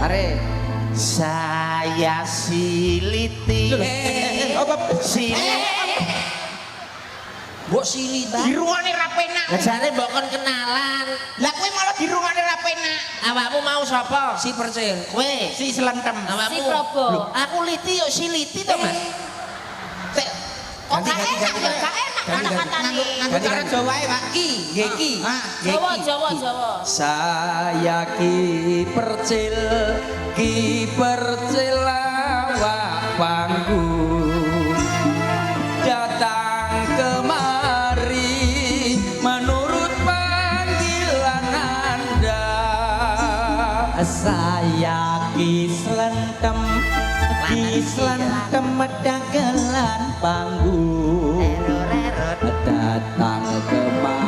Are Saya siliti. Mbok sini Dirungane ra penak. Lah jane mbok kon kenalan. Lah kowe malah dirungane ra penak. Awakmu mau sapa? si percil. Kowe. Si Slentem. Awakmu. Si Probo. Aku liti yo si liti to, Mas. Oh, gak enak ya, gak enak kata-katane. Nganggo cara Jawa ae, Pak. Ki, nggih ki. Jawa, Jawa, Jawa. Saya ki percil awak panggung datang kemari menurut panggilan Anda. Saya ki slentem dagelan panggung datang kemari